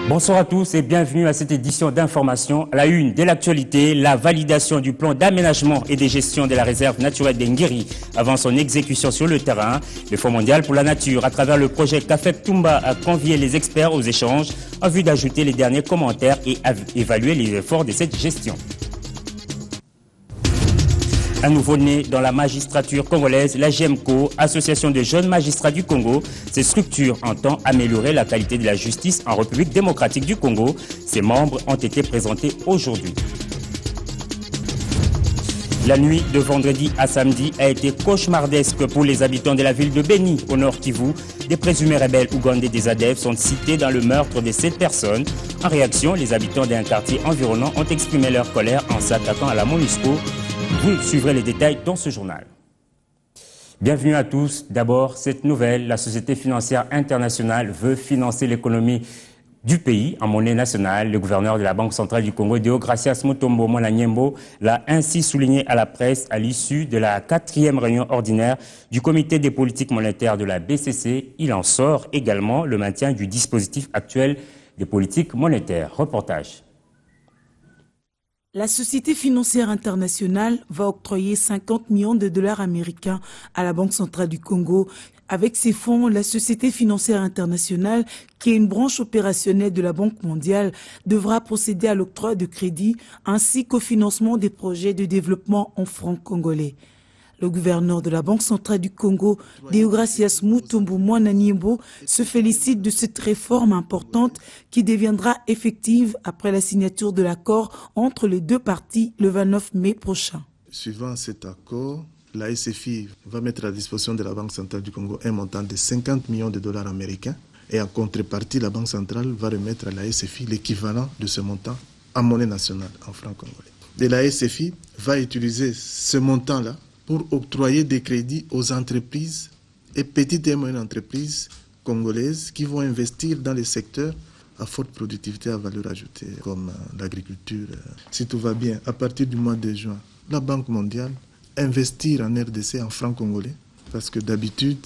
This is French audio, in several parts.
Bonsoir à tous et bienvenue à cette édition d'information. À la une de l'actualité, la validation du plan d'aménagement et de gestion de la réserve naturelle d'Engiri avant son exécution sur le terrain. Le Fonds mondial pour la nature, à travers le projet CAFEP Toumba, a convié les experts aux échanges en vue d'ajouter les derniers commentaires et évaluer les efforts de cette gestion. Un nouveau-né dans la magistrature congolaise, la GEMCO, Association des jeunes magistrats du Congo. Ces structures entendent améliorer la qualité de la justice en République démocratique du Congo. Ses membres ont été présentés aujourd'hui. La nuit de vendredi à samedi a été cauchemardesque pour les habitants de la ville de Beni, au nord Kivu. Des présumés rebelles ougandais des ADF sont cités dans le meurtre de 7 personnes. En réaction, les habitants d'un quartier environnant ont exprimé leur colère en s'attaquant à la MONUSCO. Vous suivrez les détails dans ce journal. Bienvenue à tous. D'abord, cette nouvelle, la Société financière internationale veut financer l'économie du pays en monnaie nationale. Le gouverneur de la Banque centrale du Congo, Deogracias Mutombo Mwananyembo, l'a ainsi souligné à la presse à l'issue de la 4e réunion ordinaire du comité des politiques monétaires de la BCC. Il en sort également le maintien du dispositif actuel des politiques monétaires. Reportage. La Société financière internationale va octroyer 50 millions de dollars américains à la Banque centrale du Congo. Avec ces fonds, la Société financière internationale, qui est une branche opérationnelle de la Banque mondiale, devra procéder à l'octroi de crédits ainsi qu'au financement des projets de développement en francs congolais. Le gouverneur de la Banque centrale du Congo, Deogracias Mutombo Mwananyembo, se félicite de cette réforme importante qui deviendra effective après la signature de l'accord entre les deux parties le 29 mai prochain. Suivant cet accord, la SFI va mettre à disposition de la Banque centrale du Congo un montant de 50 millions de dollars américains et en contrepartie, la Banque centrale va remettre à la SFI l'équivalent de ce montant en monnaie nationale, en francs congolais. Et la SFI va utiliser ce montant-là pour octroyer des crédits aux entreprises et petites et moyennes entreprises congolaises qui vont investir dans les secteurs à forte productivité à valeur ajoutée, comme l'agriculture. Si tout va bien, à partir du mois de juin, la Banque mondiale investir en RDC en francs congolais, parce que d'habitude,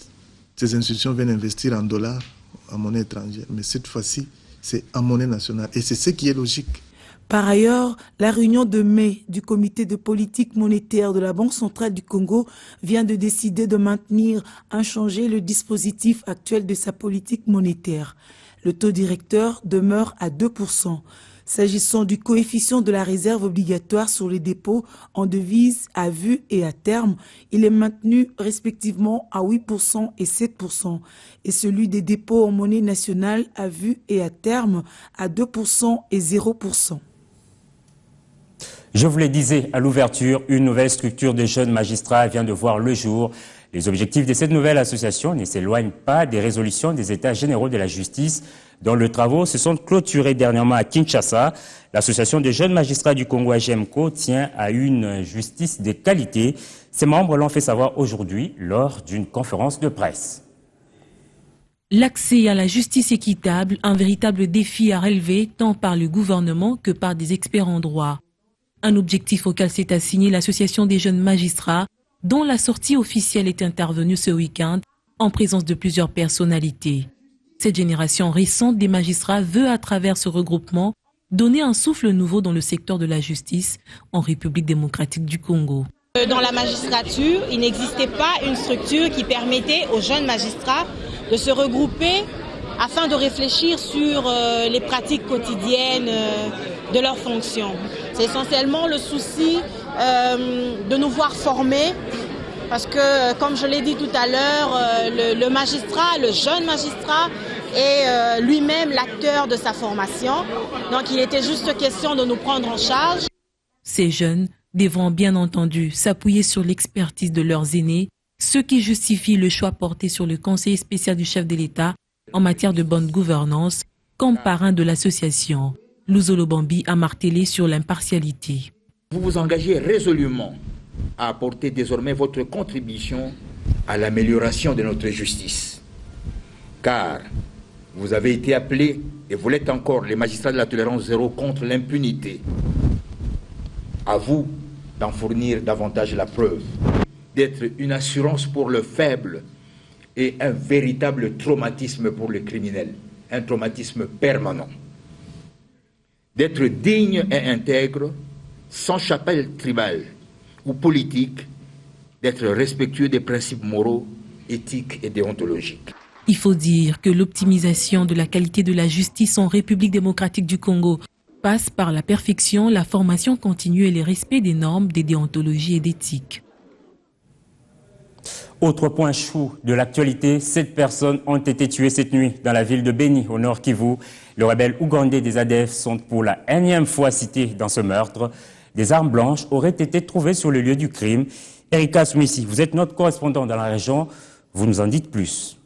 ces institutions viennent investir en dollars, en monnaie étrangère, mais cette fois-ci, c'est en monnaie nationale. Et c'est ce qui est logique. Par ailleurs, la réunion de mai du comité de politique monétaire de la Banque centrale du Congo vient de décider de maintenir inchangé le dispositif actuel de sa politique monétaire. Le taux directeur demeure à 2%. S'agissant du coefficient de la réserve obligatoire sur les dépôts en devises à vue et à terme, il est maintenu respectivement à 8% et 7%, et celui des dépôts en monnaie nationale à vue et à terme à 2% et 0%. Je vous le disais à l'ouverture, une nouvelle structure de jeunes magistrats vient de voir le jour. Les objectifs de cette nouvelle association ne s'éloignent pas des résolutions des États généraux de la justice dont les travaux se sont clôturés dernièrement à Kinshasa. L'association des jeunes magistrats du Congo, GEMCO, tient à une justice de qualité. Ses membres l'ont fait savoir aujourd'hui lors d'une conférence de presse. L'accès à la justice équitable, un véritable défi à relever tant par le gouvernement que par des experts en droit. Un objectif auquel s'est assigné l'association des jeunes magistrats, dont la sortie officielle est intervenue ce week-end en présence de plusieurs personnalités. Cette génération récente des magistrats veut, à travers ce regroupement, donner un souffle nouveau dans le secteur de la justice en République démocratique du Congo. Dans la magistrature, il n'existait pas une structure qui permettait aux jeunes magistrats de se regrouper afin de réfléchir sur les pratiques quotidiennes de leurs fonctions. C'est essentiellement le souci de nous voir formés, parce que, comme je l'ai dit tout à l'heure, le magistrat, le jeune magistrat, est lui-même l'acteur de sa formation. Donc il était juste question de nous prendre en charge. Ces jeunes devront bien entendu s'appuyer sur l'expertise de leurs aînés, ce qui justifie le choix porté sur le conseiller spécial du chef de l'État en matière de bonne gouvernance comme parrain de l'association. Luzolo Bambi a martelé sur l'impartialité. Vous vous engagez résolument à apporter désormais votre contribution à l'amélioration de notre justice. Car vous avez été appelés, et vous l'êtes encore, les magistrats de la tolérance zéro contre l'impunité. À vous d'en fournir davantage la preuve, d'être une assurance pour le faible et un véritable traumatisme pour le criminel, un traumatisme permanent. d'être digne et intègre, sans chapelle tribale ou politique, d'être respectueux des principes moraux, éthiques et déontologiques. Il faut dire que l'optimisation de la qualité de la justice en République démocratique du Congo passe par la perfection, la formation continue et le respect des normes de déontologie et d'éthique. Autre point chaud de l'actualité, 7 personnes ont été tuées cette nuit dans la ville de Béni, au nord Kivu. Les rebelles ougandais des ADF sont pour la énième fois cités dans ce meurtre. Des armes blanches auraient été trouvées sur le lieu du crime. Erika Smissi, vous êtes notre correspondant dans la région. Vous nous en dites plus.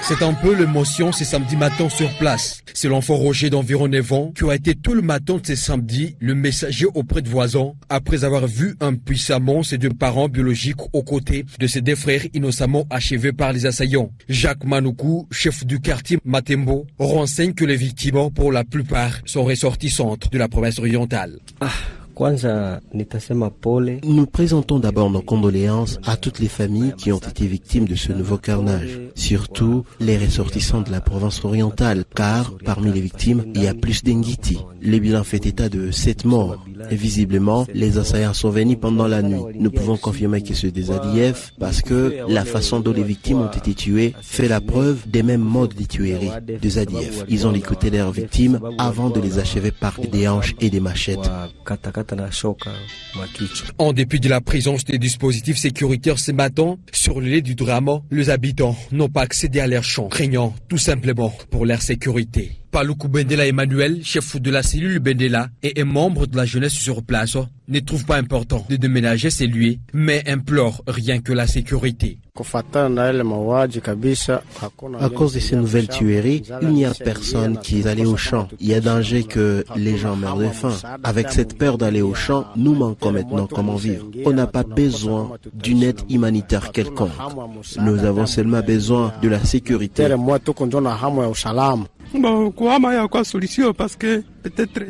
C'est un peu l'émotion ce samedi matin sur place. C'est l'enfant Roger d'environ 9 ans qui a été tout le matin de ce samedi le messager auprès de voisins après avoir vu impuissamment ses 2 parents biologiques aux côtés de ses 2 frères innocemment achevés par les assaillants. Jacques Manoukou, chef du quartier Matembo, renseigne que les victimes, pour la plupart, sont ressortissantes de la province orientale. Nous présentons d'abord nos condoléances à toutes les familles qui ont été victimes de ce nouveau carnage, surtout les ressortissants de la province orientale, car parmi les victimes, il y a plus d'Engiti. Le bilan fait état de 7 morts. Et visiblement, les assaillants sont venus pendant la nuit. Nous pouvons confirmer que c'est des ADF parce que la façon dont les victimes ont été tuées fait la preuve des mêmes modes de tuerie des ADF. Ils ont liquidé leurs victimes avant de les achever par des hanches et des machettes. En dépit de la présence des dispositifs sécuritaires ce matin, sur le lieu du drame, les habitants n'ont pas accédé à leurs champs, craignant tout simplement pour leur sécurité. Paluku Bendela Emmanuel, chef de la cellule Bendela et un membre de la jeunesse sur place, ne trouve pas important de déménager chez lui, mais implore rien que la sécurité. À cause de ces nouvelles tueries, il n'y a personne qui est allé au champ. Il y a danger que les gens meurent de faim. Avec cette peur d'aller au champ, nous manquons maintenant comment vivre. On n'a pas besoin d'une aide humanitaire quelconque. Nous avons seulement besoin de la sécurité.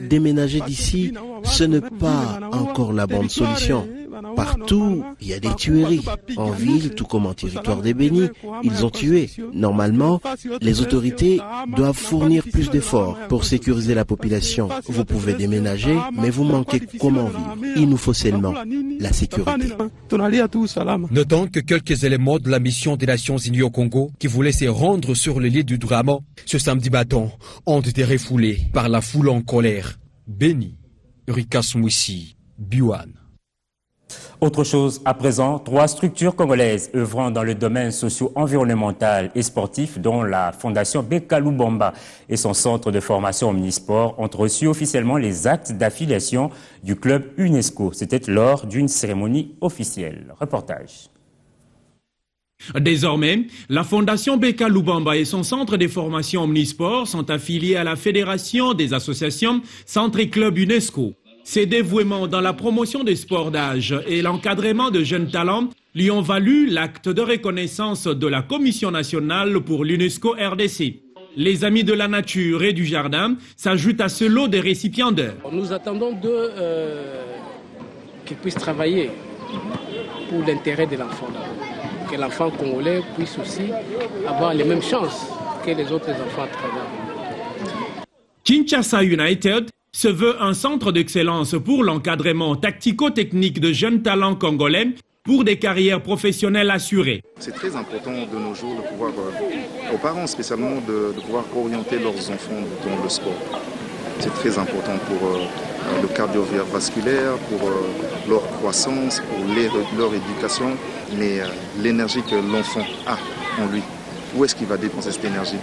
Déménager d'ici, ce n'est pas encore la bonne solution. Partout, il y a des tueries. En ville, tout comme en territoire des Béni, ils ont tué. Normalement, les autorités doivent fournir plus d'efforts pour sécuriser la population. Vous pouvez déménager, mais vous manquez comment vivre. Il nous faut seulement la sécurité. Notons que quelques éléments de la mission des Nations Unies au Congo qui voulaient se rendre sur le lieu du drame ce samedi matin ont été refoulés par la foule en colère. Béni, Rikas Moussi, Biwan. Autre chose à présent, 3 structures congolaises œuvrant dans le domaine socio-environnemental et sportif, dont la Fondation Beka Lubomba et son centre de formation Omnisport, ont reçu officiellement les actes d'affiliation du club UNESCO. C'était lors d'une cérémonie officielle. Reportage. Désormais, la Fondation Beka Lubomba et son centre de formation Omnisport sont affiliés à la Fédération des associations Centre et Club UNESCO. Ses dévouements dans la promotion des sports d'âge et l'encadrement de jeunes talents lui ont valu l'acte de reconnaissance de la Commission nationale pour l'UNESCO RDC. Les amis de la nature et du jardin s'ajoutent à ce lot des récipiendaires. Nous attendons qu'ils puissent travailler pour l'intérêt de l'enfant. Que l'enfant congolais puisse aussi avoir les mêmes chances que les autres enfants à travers. Kinshasa United se veut un centre d'excellence pour l'encadrement tactico-technique de jeunes talents congolais pour des carrières professionnelles assurées. C'est très important de nos jours de pouvoir, aux parents spécialement, de pouvoir orienter leurs enfants dans le sport. C'est très important pour le cardiovasculaire, pour leur croissance, pour leur éducation, mais l'énergie que l'enfant a en lui. Où est-ce qu'il va dépenser cette énergie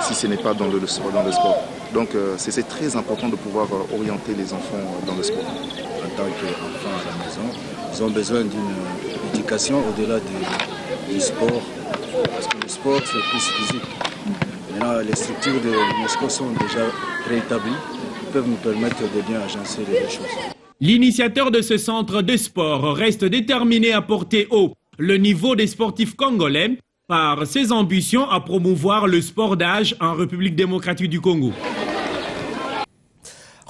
si ce n'est pas dans le sport? Donc c'est très important de pouvoir orienter les enfants dans le sport. En tant qu'enfants à la maison, ils ont besoin d'une éducation au-delà du sport, parce que le sport c'est plus physique. Maintenant les structures de l'UNESCO sont déjà préétablies, ils peuvent nous permettre de bien agencer les choses. L'initiateur de ce centre de sport reste déterminé à porter haut le niveau des sportifs congolais par ses ambitions à promouvoir le sport d'âge en République démocratique du Congo.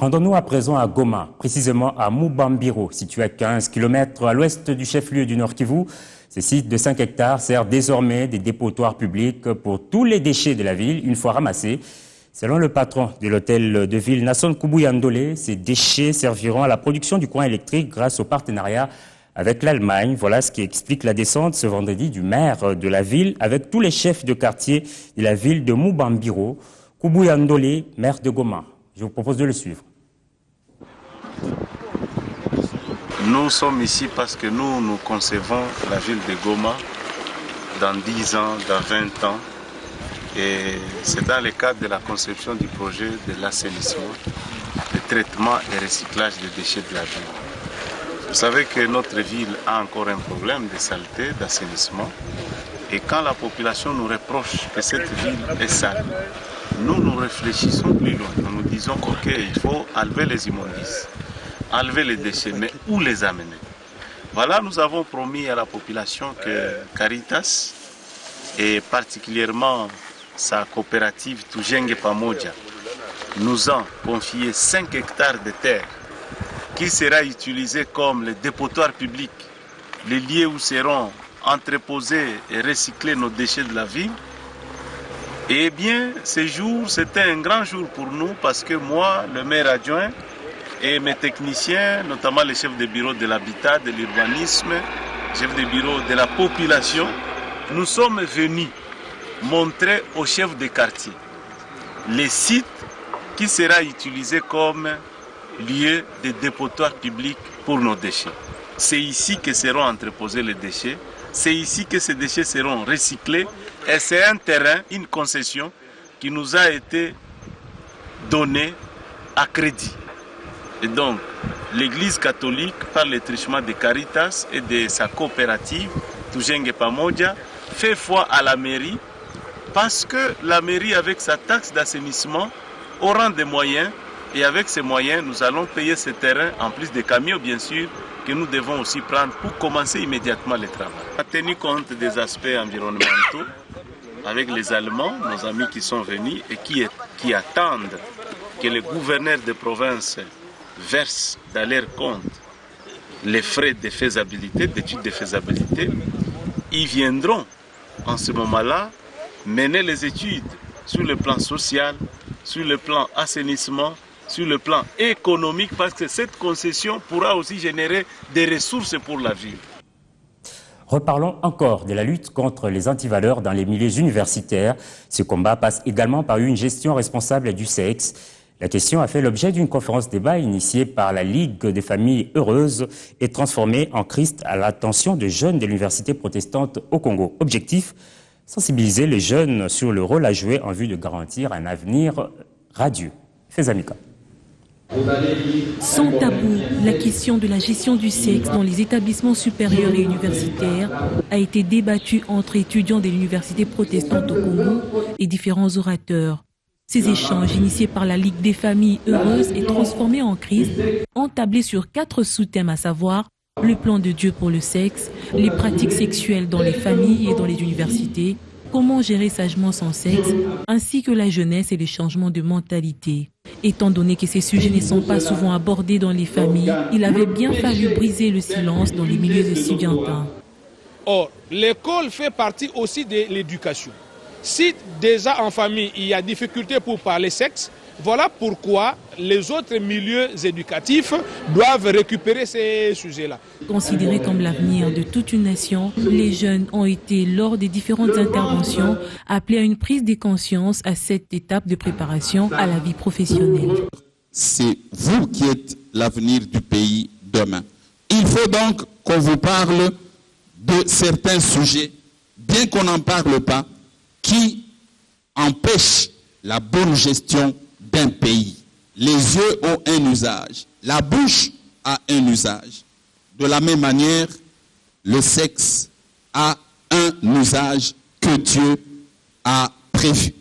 Rendons-nous à présent à Goma, précisément à Mubambiro, situé à 15 km à l'ouest du chef-lieu du Nord Kivu. Ce site de 5 hectares sert désormais des dépotoirs publics pour tous les déchets de la ville une fois ramassés. Selon le patron de l'hôtel de ville Nasson Kubuyandole, ces déchets serviront à la production du courant électrique grâce au partenariat avec l'Allemagne. Voilà ce qui explique la descente ce vendredi du maire de la ville avec tous les chefs de quartier de la ville de Mubambiro. Kubuyandole, maire de Goma. Je vous propose de le suivre. Nous sommes ici parce que nous concevons la ville de Goma dans 10 ans, dans 20 ans. Et c'est dans le cadre de la conception du projet de l'assainissement, le traitement et recyclage des déchets de la ville. Vous savez que notre ville a encore un problème de saleté, d'assainissement. Et quand la population nous reproche que cette ville est sale, nous réfléchissons plus loin. Nous nous disons qu'il faut enlever les immondices, enlever les déchets, mais où les amener? Voilà, nous avons promis à la population que Caritas, et particulièrement sa coopérative Tujenge Pamoja, nous a confié 5 hectares de terre qui sera utilisé comme le dépotoir public, les lieux où seront entreposés et recyclés nos déchets de la ville. Eh bien, ce jour, c'était un grand jour pour nous parce que moi, le maire adjoint et mes techniciens, notamment les chefs de bureau de l'habitat, de l'urbanisme, chefs de bureau de la population, nous sommes venus montrer aux chefs de quartier les sites qui sera utilisé comme lieu de dépotoir public pour nos déchets. C'est ici que seront entreposés les déchets, c'est ici que ces déchets seront recyclés et c'est un terrain, une concession qui nous a été donnée à crédit. Et donc, l'Église catholique, par le truchement de Caritas et de sa coopérative, Tujenge Pamoja, fait foi à la mairie parce que la mairie, avec sa taxe d'assainissement, aura des moyens et avec ces moyens, nous allons payer ce terrain, en plus des camions bien sûr, que nous devons aussi prendre pour commencer immédiatement le travail. On a tenu compte des aspects environnementaux avec les Allemands, nos amis qui sont venus et qui attendent que le gouverneur de province verse dans leur compte les frais de faisabilité, d'études de faisabilité. Ils viendront en ce moment-là mener les études sur le plan social, sur le plan assainissement, sur le plan économique, parce que cette concession pourra aussi générer des ressources pour la ville. Reparlons encore de la lutte contre les antivaleurs dans les milieux universitaires. Ce combat passe également par une gestion responsable du sexe. La question a fait l'objet d'une conférence débat initiée par la Ligue des familles heureuses et transformée en Christ à l'attention de jeunes de l'université protestante au Congo. Objectif, sensibiliser les jeunes sur le rôle à jouer en vue de garantir un avenir radieux. Fezamika. Sans tabou, la question de la gestion du sexe dans les établissements supérieurs et universitaires a été débattue entre étudiants de l'université protestante au Congo et différents orateurs. Ces échanges, initiés par la Ligue des familles heureuses et transformés en Christ, ont tablé sur 4 sous-thèmes, à savoir le plan de Dieu pour le sexe, les pratiques sexuelles dans les familles et dans les universités, comment gérer sagement son sexe, ainsi que la jeunesse et les changements de mentalité. Étant donné que ces sujets ne sont pas souvent abordés dans les familles, il avait bien fallu briser le silence dans les milieux estudiantins. Or, l'école fait partie aussi de l'éducation. Si déjà en famille, il y a difficulté pour parler sexe, voilà pourquoi les autres milieux éducatifs doivent récupérer ces sujets-là. Considérés comme l'avenir de toute une nation, les jeunes ont été, lors des différentes interventions, appelés à une prise de conscience à cette étape de préparation à la vie professionnelle. C'est vous qui êtes l'avenir du pays demain. Il faut donc qu'on vous parle de certains sujets, bien qu'on n'en parle pas, qui empêchent la bonne gestion d'un pays. Les yeux ont un usage, la bouche a un usage. De la même manière, le sexe a un usage que Dieu a prévu.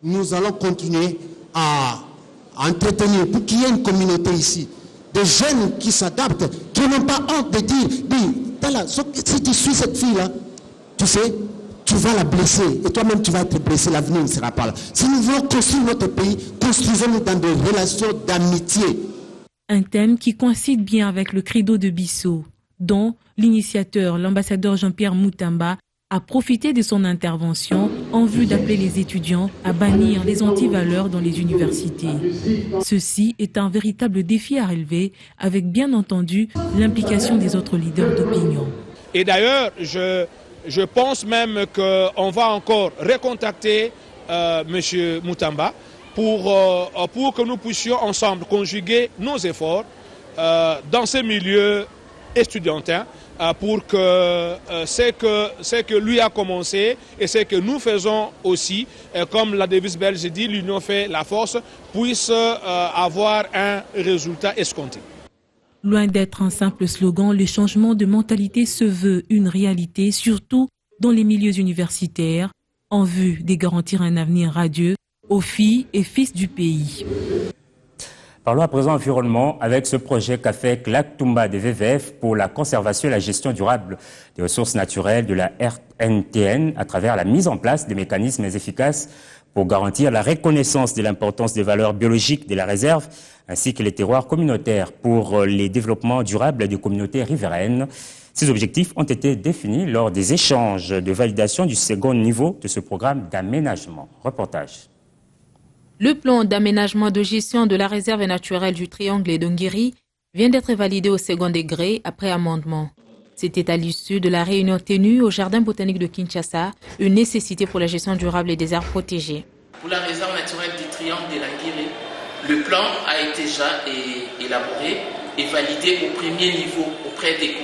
Nous allons continuer à entretenir pour qu'il y ait une communauté ici, des jeunes qui s'adaptent, qui n'ont pas honte de dire, si tu suis cette fille-là, tu sais, tu tu vas la blesser. Et toi-même, tu vas être blessé. L'avenir ne sera pas là. Si nous voulons construire notre pays, construisons-nous dans des relations d'amitié. Un thème qui coïncide bien avec le credo de Bissau, dont l'initiateur, l'ambassadeur Jean-Pierre Moutamba, a profité de son intervention en vue d'appeler les étudiants à bannir les antivaleurs dans les universités. Ceci est un véritable défi à relever, avec bien entendu l'implication des autres leaders d'opinion. Et d'ailleurs, je pense même qu'on va encore recontacter M. Moutamba pour que nous puissions ensemble conjuguer nos efforts dans ces milieux estudiantins pour que ce que lui a commencé et ce que nous faisons aussi, comme la devise belge dit, l'union fait la force, puisse avoir un résultat escompté. Loin d'être un simple slogan, le changement de mentalité se veut une réalité, surtout dans les milieux universitaires, en vue de garantir un avenir radieux aux filles et fils du pays. Parlons à présent environnement avec ce projet qu'a fait Lac-Toumba des VVF pour la conservation et la gestion durable des ressources naturelles de la RNTN à travers la mise en place des mécanismes efficaces pour garantir la reconnaissance de l'importance des valeurs biologiques de la réserve ainsi que les terroirs communautaires pour les développements durables des communautés riveraines. Ces objectifs ont été définis lors des échanges de validation du second niveau de ce programme d'aménagement. Reportage. Le plan d'aménagement de gestion de la réserve naturelle du Triangle et d'Ongiri vient d'être validé au second degré après amendement. C'était à l'issue de la réunion tenue au Jardin botanique de Kinshasa, une nécessité pour la gestion durable des aires protégées. Pour la réserve naturelle du Triangle de l'Ongiri, le plan a été déjà élaboré et validé au premier niveau auprès des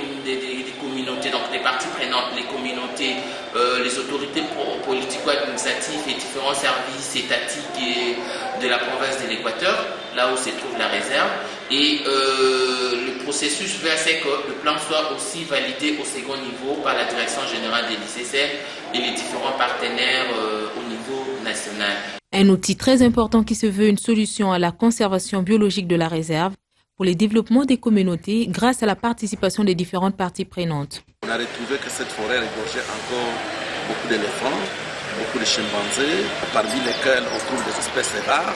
communautés, donc les parties prenantes, les communautés, les autorités politico-administratives et différents services étatiques de la province de l'Équateur, là où se trouve la réserve. Et le processus veut à ce que le plan soit aussi validé au second niveau par la Direction générale des lycées et les différents partenaires au niveau national. Un outil très important qui se veut une solution à la conservation biologique de la réserve pour le développement des communautés grâce à la participation des différentes parties prenantes. On a retrouvé que cette forêt regorgeait encore beaucoup d'éléphants, beaucoup de chimpanzés, parmi lesquels on trouve des espèces rares.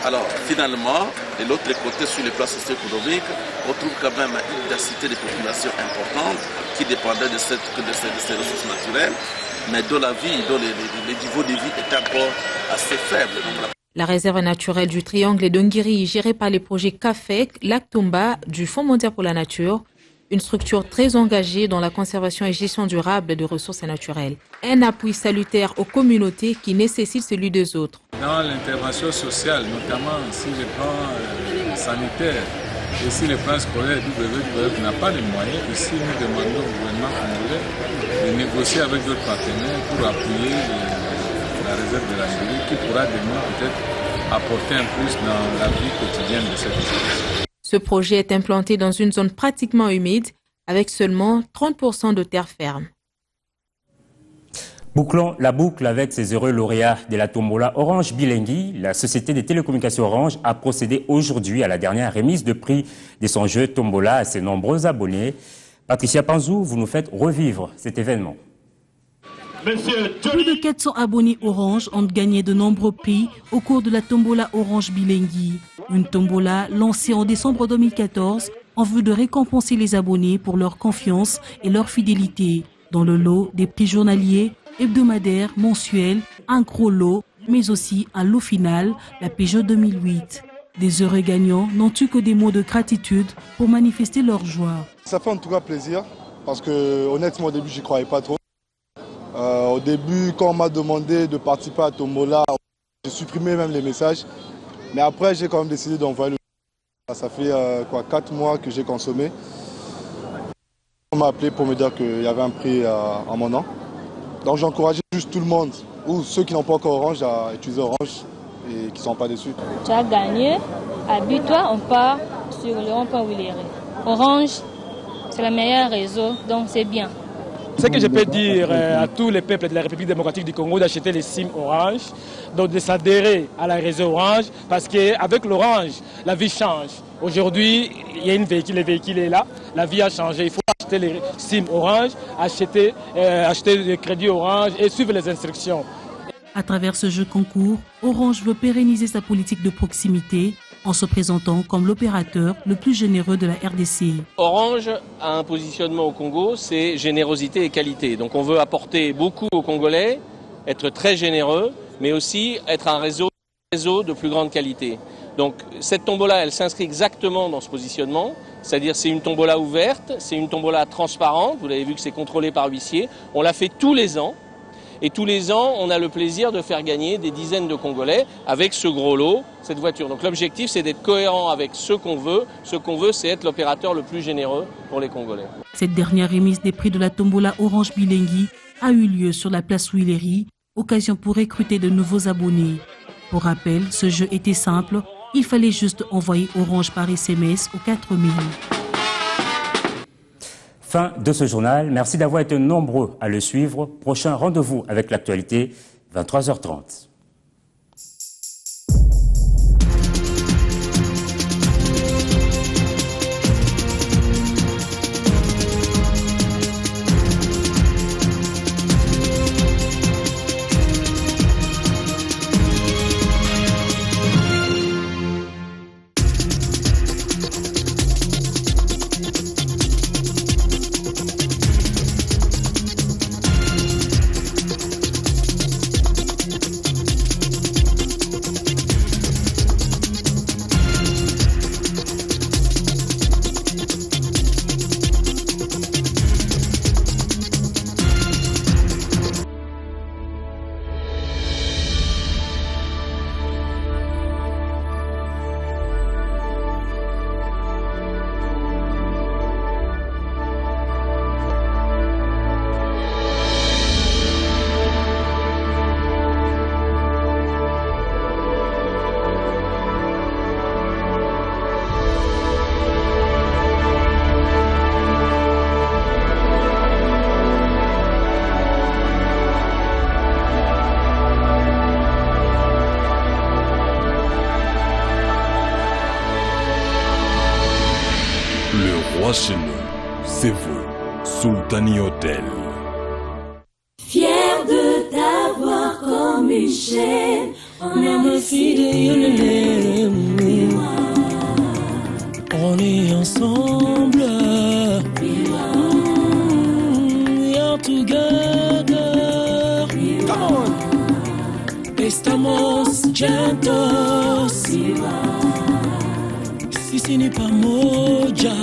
Alors finalement, de l'autre côté, sur les plans socio-économiques, on trouve quand même une densité de population importante qui dépendait de ces ressources naturelles, mais dont la vie, dont le niveau de vie est encore assez faible. La réserve naturelle du Triangle et d'Ongiri, gérée par les projets CAFEC, Lac-Toumba du Fonds mondial pour la nature, une structure très engagée dans la conservation et gestion durable de ressources naturelles. Un appui salutaire aux communautés qui nécessite celui des autres. Dans l'intervention sociale, notamment sur le plan sanitaire et sur le plan scolaire, WWF n'a pas les moyens. Ici, nous demandons au gouvernement congolais de négocier avec d'autres partenaires pour appuyer la réserve de l'Angérie qui pourra demain peut-être apporter un plus dans la vie quotidienne de cette population. Ce projet est implanté dans une zone pratiquement humide avec seulement 30% de terre ferme. Bouclons la boucle avec ces heureux lauréats de la tombola Orange Bilengui. La société des télécommunications Orange a procédé aujourd'hui à la dernière remise de prix de son jeu tombola à ses nombreux abonnés. Patricia Panzou, vous nous faites revivre cet événement. Plus de 400 abonnés Orange ont gagné de nombreux prix au cours de la tombola Orange Bilengui. Une tombola lancée en décembre 2014 en vue de récompenser les abonnés pour leur confiance et leur fidélité. Dans le lot des prix journaliers, hebdomadaires, mensuels, un gros lot, mais aussi un lot final, la Peugeot 2008. Des heureux gagnants n'ont eu que des mots de gratitude pour manifester leur joie. Ça fait en tout cas plaisir parce que honnêtement au début j'y croyais pas trop. Au début quand on m'a demandé de participer à Tombola, j'ai supprimé même les messages. Mais après j'ai quand même décidé d'envoyer le... Ça fait 4 mois que j'ai consommé. On m'a appelé pour me dire qu'il y avait un prix en mon nom. Donc j'encourageais juste tout le monde, ou ceux qui n'ont pas encore Orange, à utiliser Orange et qui ne sont pas déçus. Tu as gagné, habille-toi, on part sur le rond-point Willery. Orange, c'est le meilleur réseau, donc c'est bien. Ce que je peux dire à tous les peuples de la République démocratique du Congo d'acheter les SIM Orange, donc de s'adhérer à la réseau Orange, parce qu'avec l'Orange, la vie change. Aujourd'hui, il y a le véhicule est là, la vie a changé. Il faut acheter les SIM Orange, acheter les crédits Orange et suivre les instructions. À travers ce jeu concours, Orange veut pérenniser sa politique de proximité en se présentant comme l'opérateur le plus généreux de la RDC. Orange a un positionnement au Congo, c'est générosité et qualité. Donc on veut apporter beaucoup aux Congolais, être très généreux, mais aussi être un réseau de plus grande qualité. Donc cette tombola, elle s'inscrit exactement dans ce positionnement, c'est-à-dire c'est une tombola ouverte, c'est une tombola transparente, vous l'avez vu que c'est contrôlé par huissier, on la fait tous les ans. Et tous les ans, on a le plaisir de faire gagner des dizaines de Congolais avec ce gros lot, cette voiture. Donc l'objectif, c'est d'être cohérent avec ce qu'on veut. Ce qu'on veut, c'est être l'opérateur le plus généreux pour les Congolais. Cette dernière remise des prix de la tombola Orange Bilengui a eu lieu sur la place Willery, occasion pour recruter de nouveaux abonnés. Pour rappel, ce jeu était simple, il fallait juste envoyer Orange par SMS aux 4000. Fin de ce journal. Merci d'avoir été nombreux à le suivre. Prochain rendez-vous avec l'actualité, 23h30. Chez nous, c'est vous, Sultani Hotel. Fier de t'avoir comme une chaîne, on est ensemble, we are together. Come on, estamos juntos. Si ni pamoja,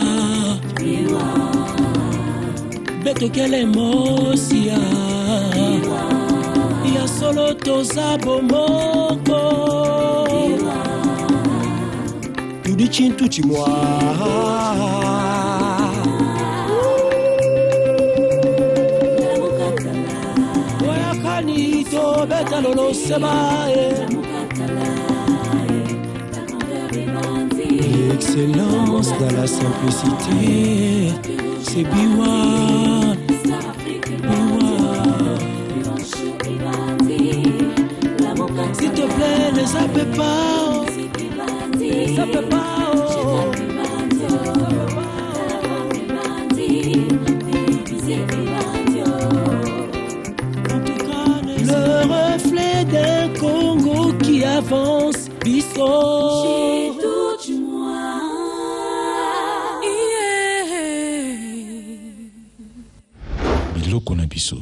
beto kele mosia, ya solo toza bomoko, tudi chintu chimwa, oya kanito beta lolo sebae. L'excellence dans la simplicité, c'est Biwan. S'il te plaît, ne zappe pas, zappe pas. Le reflet d'un Congo qui avance, Bissot. Biloko na biso.